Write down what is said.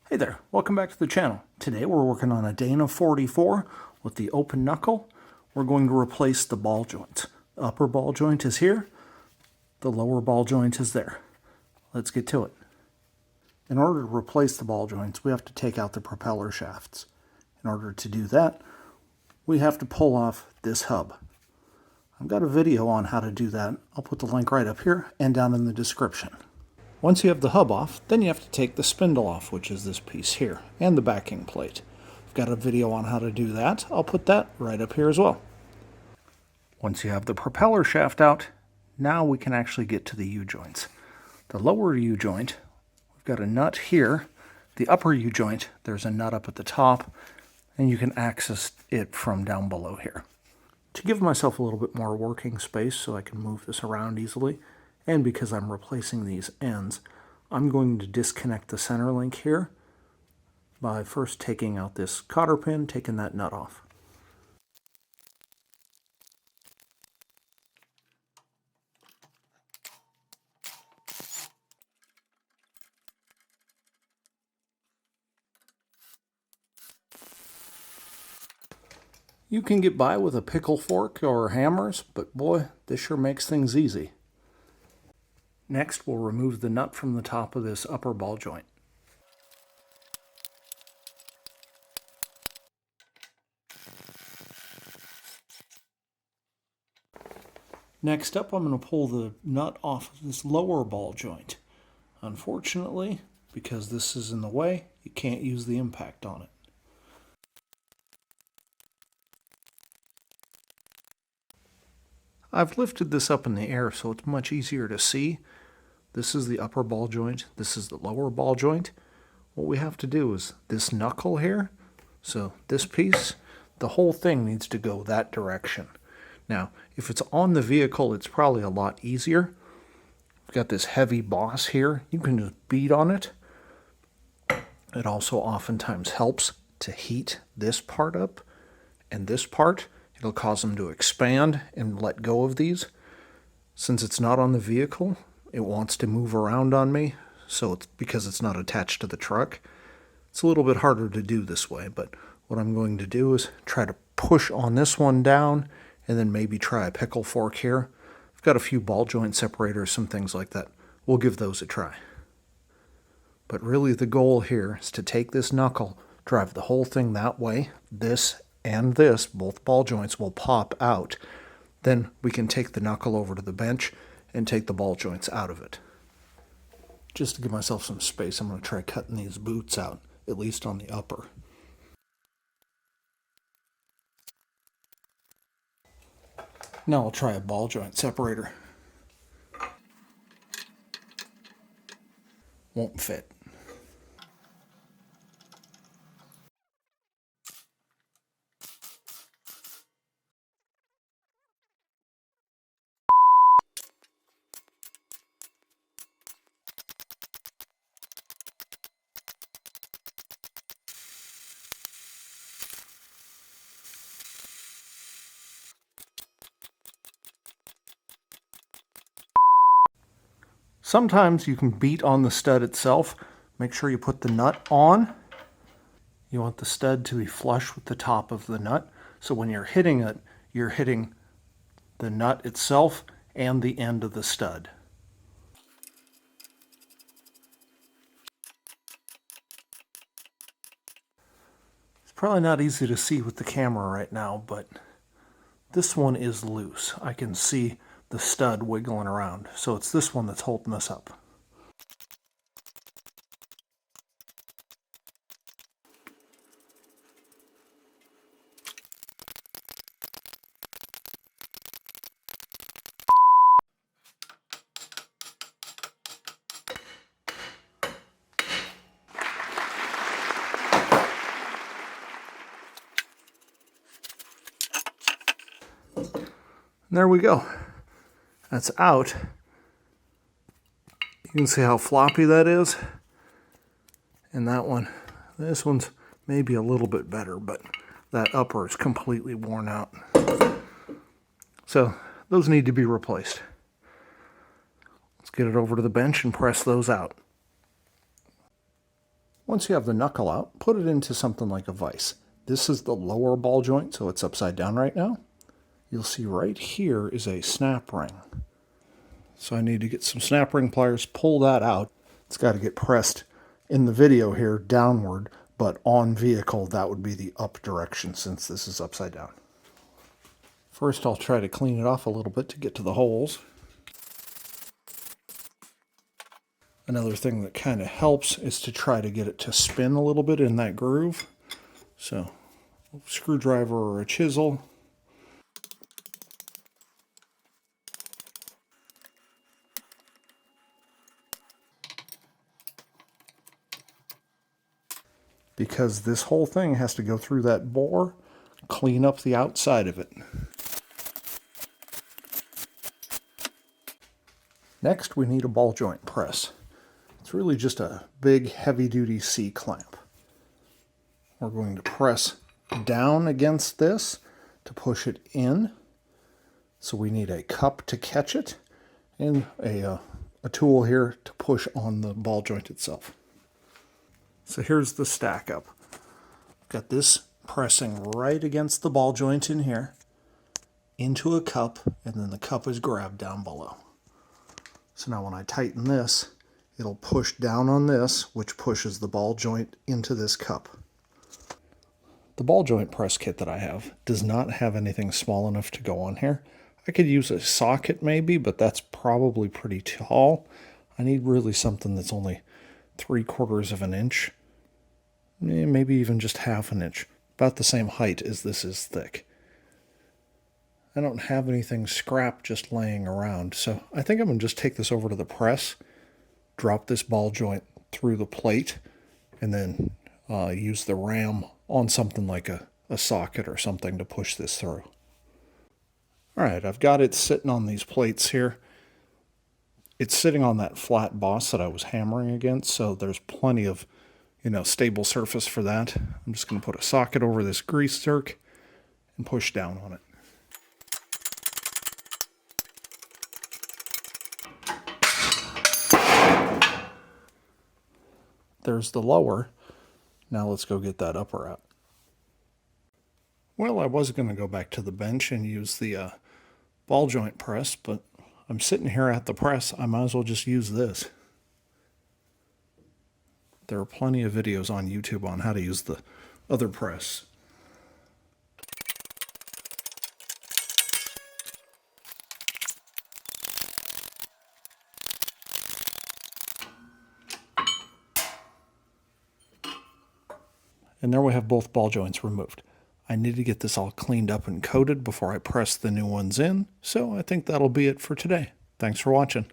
Hey there, welcome back to the channel. Today we're working on a Dana 44 with the open knuckle. We're going to replace the ball joints. The upper ball joint is here, the lower ball joint is there. Let's get to it. In order to replace the ball joints, we have to take out the propeller shafts. In order to do that, we have to pull off this hub. I've got a video on how to do that. I'll put the link right up here and down in the description. Once you have the hub off, then you have to take the spindle off, which is this piece here, and the backing plate. I've got a video on how to do that. I'll put that right up here as well. Once you have the propeller shaft out, now we can actually get to the U-joints. The lower U-joint, we've got a nut here. The upper U-joint, there's a nut up at the top, and you can access it from down below here. To give myself a little bit more working space so I can move this around easily, and because I'm replacing these ends, I'm going to disconnect the center link here by first taking out this cotter pin, taking that nut off. You can get by with a pickle fork or hammers, but boy, this sure makes things easy. Next, we'll remove the nut from the top of this upper ball joint. Next up, I'm going to pull the nut off of this lower ball joint. Unfortunately, because this is in the way, you can't use the impact on it. I've lifted this up in the air so it's much easier to see. This is the upper ball joint, this is the lower ball joint. What we have to do is this knuckle here, so this piece, the whole thing needs to go that direction. Now, if it's on the vehicle, it's probably a lot easier. We've got this heavy boss here, you can just beat on it. It also oftentimes helps to heat this part up and this part. It'll cause them to expand and let go of these. Since it's not on the vehicle, it wants to move around on me, so it's because it's not attached to the truck. It's a little bit harder to do this way, but what I'm going to do is try to push on this one down and then maybe try a pickle fork here. I've got a few ball joint separators, some things like that. We'll give those a try. But really the goal here is to take this knuckle, drive the whole thing that way, this and this, both ball joints will pop out. Then we can take the knuckle over to the bench and take the ball joints out of it. Just to give myself some space, I'm going to try cutting these boots out, at least on the upper. Now I'll try a ball joint separator. Won't fit. Sometimes you can beat on the stud itself. Make sure you put the nut on. You want the stud to be flush with the top of the nut. So when you're hitting it, you're hitting the nut itself and the end of the stud. It's probably not easy to see with the camera right now, but this one is loose. I can see the stud wiggling around, so it's this one that's holding this up. And there we go. That's out. You can see how floppy that is. And that one, this one's maybe a little bit better, but that upper is completely worn out. So those need to be replaced. Let's get it over to the bench and press those out. Once you have the knuckle out, put it into something like a vise. This is the lower ball joint, so it's upside down right now. You'll see right here is a snap ring. So I need to get some snap ring pliers, pull that out. It's got to get pressed in the video here downward, but on vehicle that would be the up direction since this is upside down. First I'll try to clean it off a little bit to get to the holes. Another thing that kind of helps is to try to get it to spin a little bit in that groove. So a screwdriver or a chisel. Because this whole thing has to go through that bore, clean up the outside of it. Next, we need a ball joint press. It's really just a big, heavy-duty C-clamp. We're going to press down against this to push it in. So we need a cup to catch it and a tool here to push on the ball joint itself. So here's the stack up. Got this pressing right against the ball joint in here, into a cup, and then the cup is grabbed down below. So now when I tighten this, it'll push down on this, which pushes the ball joint into this cup. The ball joint press kit that I have does not have anything small enough to go on here. I could use a socket maybe, but that's probably pretty tall. I need really something that's only 3/4 of an inch. Maybe even just 1/2 inch. About the same height as this is thick. I don't have anything scrap just laying around, so I think I'm going to just take this over to the press, drop this ball joint through the plate, and then use the ram on something like a socket or something to push this through. Alright, I've got it sitting on these plates here. It's sitting on that flat boss that I was hammering against, so there's plenty of stable surface for that. I'm just going to put a socket over this grease zerk and push down on it. There's the lower. Now let's go get that upper out. Well, I was going to go back to the bench and use the ball joint press, but I'm sitting here at the press. I might as well just use this. There are plenty of videos on YouTube on how to use the other press. And there we have both ball joints removed. I need to get this all cleaned up and coated before I press the new ones in, so I think that'll be it for today. Thanks for watching.